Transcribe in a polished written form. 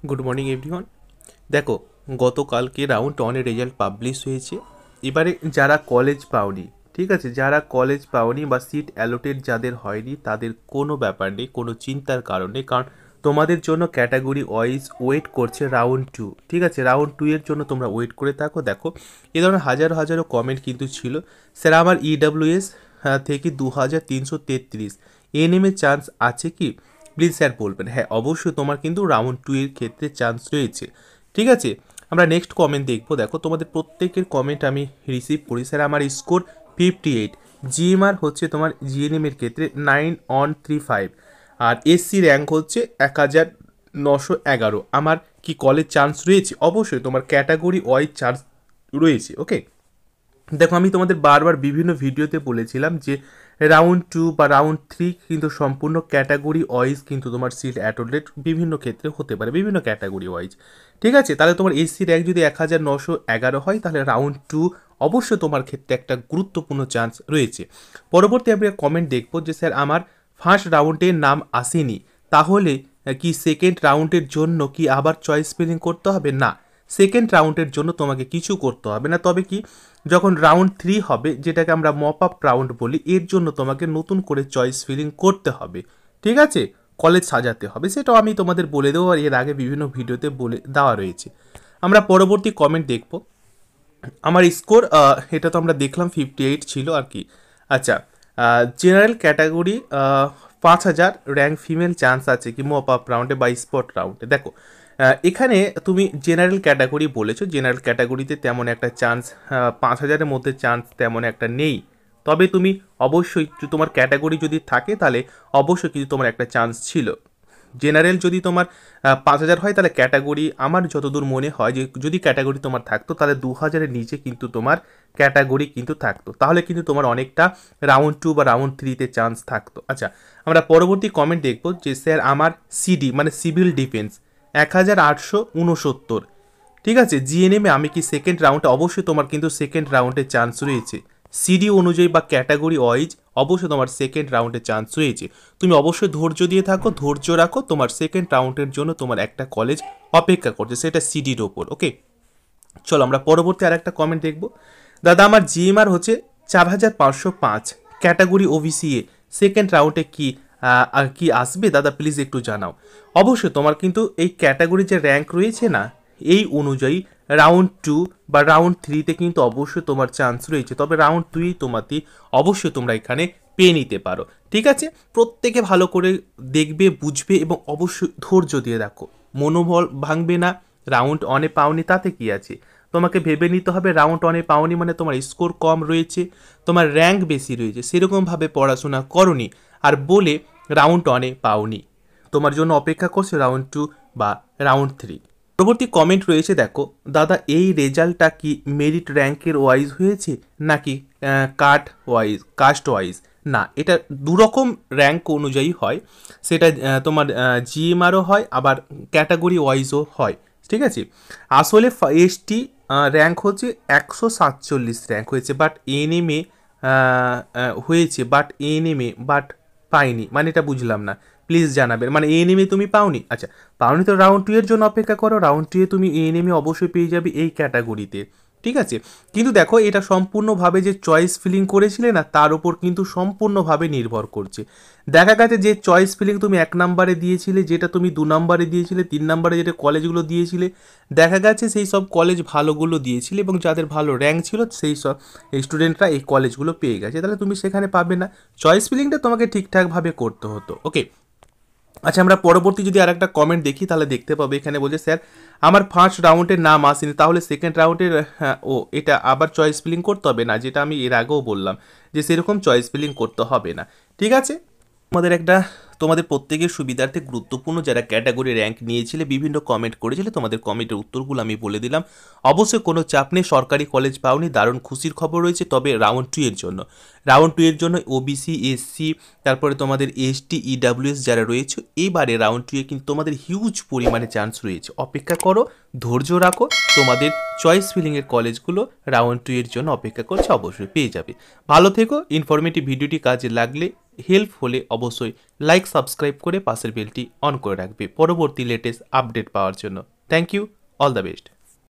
Good morning everyone. দেখো, গতকালকে round ওয়ানের রেজাল্ট পাবলিশ হয়েছে। এবারে যারা কলেজ পাওনি, ঠিক আছে, যারা কলেজ পাওনি বা সিট অ্যালোটেড যাদের হয়নি তাদের কোনো ব্যাপার নেই, কোনো চিন্তার কারণ নেই, কারণ তোমাদের জন্য ক্যাটাগরি ওয়াইজ ওয়েট করছে রাউন্ড 2। ঠিক আছে, রাউন্ড 2 এর জন্য তোমরা ওয়েট করে থাকো। দেখো, এ ধরনের হাজারো হাজারো কমেন্ট কিন্তু ছিল, স্যার আমার ইডাব্লিউএস থেকে 2333 এনএম এর চান্স আছে কি, প্লিজ স্যার বলবেন। হ্যাঁ, অবশ্যই তোমার কিন্তু রাউন্ড 2 এর ক্ষেত্রে চান্স রয়েছে। ঠিক আছে, আমরা নেক্সট কমেন্ট দেখবো। দেখো, তোমাদের প্রত্যেকের কমেন্ট আমি রিসিভ করি। স্যার আমার স্কোর 58, জিএমআর হচ্ছে তোমার জিএনএম এর ক্ষেত্রে 9135, আর এসসি র্যাঙ্ক হচ্ছে 1911। আমার কি কলেজ চান্স রয়েছে? অবশ্যই তোমার ক্যাটাগরি ওয়াইজ চান্স রয়েছে। ওকে, দেখো, আমি তোমাদের বারবার বিভিন্ন ভিডিওতে বলেছিলাম যে রাউন্ড 2 বা রাউন্ড 3 কিন্তু সম্পূর্ণ ক্যাটাগরি ওয়াইজ কিন্তু তোমার সিট অ্যাটোলেট বিভিন্ন ক্ষেত্রে হতে পারে, বিভিন্ন ক্যাটাগরি ওয়াইজ। ঠিক আছে, তাহলে তোমার এসসি র্যাঙ্ক যদি 1911 হয় তাহলে রাউন্ড 2 অবশ্যই তোমার ক্ষেত্রে একটা গুরুত্বপূর্ণ চান্স রয়েছে। পরবর্তী আমরা কমেন্ট দেখবো যে স্যার আমার ফার্স্ট রাউন্ডের নাম আসেনি, তাহলে কি সেকেন্ড রাউন্ডের জন্য কি আবার চয়েস ফিলিং করতে হবে? না, সেকেন্ড রাউন্ডের জন্য তোমাকে কিছু করতে হবে না। তবে কি, যখন রাউন্ড 3 হবে, যেটাকে আমরা মপ আপ রাউন্ড বলি, এর জন্য তোমাকে নতুন করে চয়েস ফিলিং করতে হবে। ঠিক আছে, কলেজ সাজাতে হবে, সেটাও আমি তোমাদের বলে দেবো, আর এর আগে বিভিন্ন ভিডিওতে বলে দেওয়া রয়েছে। আমরা পরবর্তী কমেন্ট দেখব। আমার স্কোর এটা তো আমরা দেখলাম 58 ছিল আর কি। আচ্ছা, general category 5000 rank female chance আছে কি মপ আপ রাউন্ডে বা স্পট রাউন্ডে? দেখো, এখানে তুমি জেনারেল ক্যাটাগরি বলেছো, জেনারেল ক্যাটাগরিতে তেমন একটা চান্স 5000-এর মধ্যে চান্স তেমন একটা নেই। তবে তুমি অবশ্যই তোমার ক্যাটাগরি যদি থাকে তাহলে অবশ্যই কিন্তু তোমার একটা চান্স ছিল। জেনারেল যদি তোমার 5000 হয় তাহলে ক্যাটাগরি, আমার যতদূর মনে হয় যে যদি ক্যাটাগরি তোমার থাকতো তাহলে 2000-এর নিচে কিন্তু তোমার ক্যাটাগরি কিন্তু থাকতো, তাহলে কিন্তু তোমার অনেকটা রাউন্ড 2 বা রাউন্ড 3-তে চান্স থাকতো। আচ্ছা, আমরা পরবর্তী কমেন্ট দেখবো যে স্যার আমার সিডি মানে সিভিল ডিফেন্স 1869। ঠিক আছে, জিএনএমে আমি কি সেকেন্ড রাউন্ডে? অবশ্যই তোমার কিন্তু সেকেন্ড রাউন্ডে চান্স রয়েছে। সিডি অনুযায়ী বা ক্যাটাগরি ওয়াইজ অবশ্যই তোমার সেকেন্ড রাউন্ডে চান্স রয়েছে। তুমি অবশ্যই ধৈর্য দিয়ে থাকো, ধৈর্য রাখো, তোমার সেকেন্ড রাউন্ডের জন্য তোমার একটা কলেজ অপেক্ষা করছে, সেটা সিডির ওপর। ওকে, চলো আমরা পরবর্তী আর একটা কমেন্ট দেখবো। দাদা আমার জিএমআর হচ্ছে 4505, ক্যাটাগরি ওবিসিএ, সেকেন্ড রাউন্ডে কি কি আসবে দাদা, প্লিজ একটু জানাও। অবশ্যই তোমার কিন্তু এই ক্যাটাগরি যে র্যাঙ্ক রয়েছে না, এই অনুযায়ী রাউন্ড 2 বা রাউন্ড 3-তে কিন্তু অবশ্যই তোমার চান্স রয়েছে। তবে রাউন্ড 2 তোমাতে অবশ্যই তোমরা এখানে পেয়ে নিতে পারো। ঠিক আছে, প্রত্যেকে ভালো করে দেখবে, বুঝবে এবং অবশ্যই ধৈর্য দিয়ে রাখো, মনোবল ভাঙবে না। রাউন্ড অনে পাওনি তাতে কি আছে, তোমাকে ভেবে নিতে হবে রাউন্ড অনে পাওনি মানে তোমার স্কোর কম রয়েছে, তোমার র্যাঙ্ক বেশি রয়েছে, সেরকমভাবে পড়াশোনা করনি আর বলে রাউন্ড অনে পাওনি। তোমার জন্য অপেক্ষা করছে রাউন্ড 2 বা রাউন্ড 3। পরবর্তী কমেন্ট রয়েছে, দেখো দাদা এই রেজাল্টটা কি মেরিট র্যাঙ্কের ওয়াইজ হয়েছে নাকি কাস্ট ওয়াইজ? না, এটা দুরকম র্যাঙ্ক অনুযায়ী হয়, সেটা তোমার জিএমআরও হয় আবার ক্যাটাগরি ওয়াইজও হয়। ঠিক আছে, আসলে এসটি র্যাঙ্ক হচ্ছে 147 র্যাঙ্ক হয়েছে, বাট এনএমএ বাট পাইনি, মানে এটা বুঝলাম না, প্লিজ জানাবেন। মানে এএনএমে তুমি পাওনি? আচ্ছা, পাওনি তো রাউন্ড 2 এর জন্য অপেক্ষা করো, রাউন্ড 2 এ তুমি এএনএমে অবশ্যই পেয়ে যাবে এই ক্যাটাগরিতে। ঠিক আছে, কিন্তু দেখো এটা সম্পূর্ণভাবে যে চয়েস ফিলিং করেছিলে না তার উপর কিন্তু সম্পূর্ণভাবে নির্ভর করছে। দেখা গেছে যে চয়েস ফিলিং তুমি 1 নম্বরে দিয়েছিলে, যেটা তুমি 2 নম্বরে দিয়েছিলে, 3 নম্বরে যেটা কলেজগুলো দিয়েছিলে, দেখা গেছে সেই সব কলেজ ভালোগুলো দিয়েছিলে এবং যাদের ভালো র্যাঙ্ক ছিল সেই সব স্টুডেন্টরা এই কলেজগুলো পেয়ে গেছে, তাহলে তুমি সেখানে পাবে না। চয়েস ফিলিংটা তোমাকে ঠিকঠাকভাবে করতে হতো। ওকে, আচ্ছা, আমরা পরবর্তী যদি আর একটা কমেন্ট দেখি তাহলে দেখতে পাবো, এখানে বলছে স্যার আমার ফার্স্ট রাউন্ডের নাম আসেনি, তাহলে সেকেন্ড রাউন্ডের এটা আবার চয়েস ফিলিং করতে হবে না, যেটা আমি এর আগেও বললাম যে সেরকম চয়েস ফিলিং করতে হবে না। ঠিক আছে, তোমাদের প্রত্যেকের সুবিধার্থে গুরুত্বপূর্ণ যারা ক্যাটাগরি র্যাঙ্ক নিয়েছিলে, বিভিন্ন কমেন্ট করেছিলে, তোমাদের কমেন্টের উত্তরগুলো আমি বলে দিলাম। অবশ্যই কোনো চাপ নেই, সরকারি কলেজ পাওনি, দারুণ খুশির খবর রয়েছে। তবে রাউন্ড 2 এর জন্য, ওবিসি, এসসি, তারপরে তোমাদের এসটি, ইডাব্লিউএস যারা রয়েছে, এবারে রাউন্ড 2 এ কিন্তু তোমাদের হিউজ পরিমাণে চান্স রয়েছে। অপেক্ষা করো, ধৈর্য রাখো, তোমাদের চয়েস ফিলিংয়ের কলেজগুলো রাউন্ড 2 এর জন্য অপেক্ষা করছে, অবশ্যই পেয়ে যাবে। ভালো থেকো। ইনফরমেটিভ ভিডিওটি কাজে লাগলে, হেল্প হলে অবশ্যই লাইক সাবস্ক্রাইব করে পাশের বেলটি অন করে রাখবে পরবর্তী লেটেস্ট আপডেট পাওয়ার জন্য। Thank you, all the best.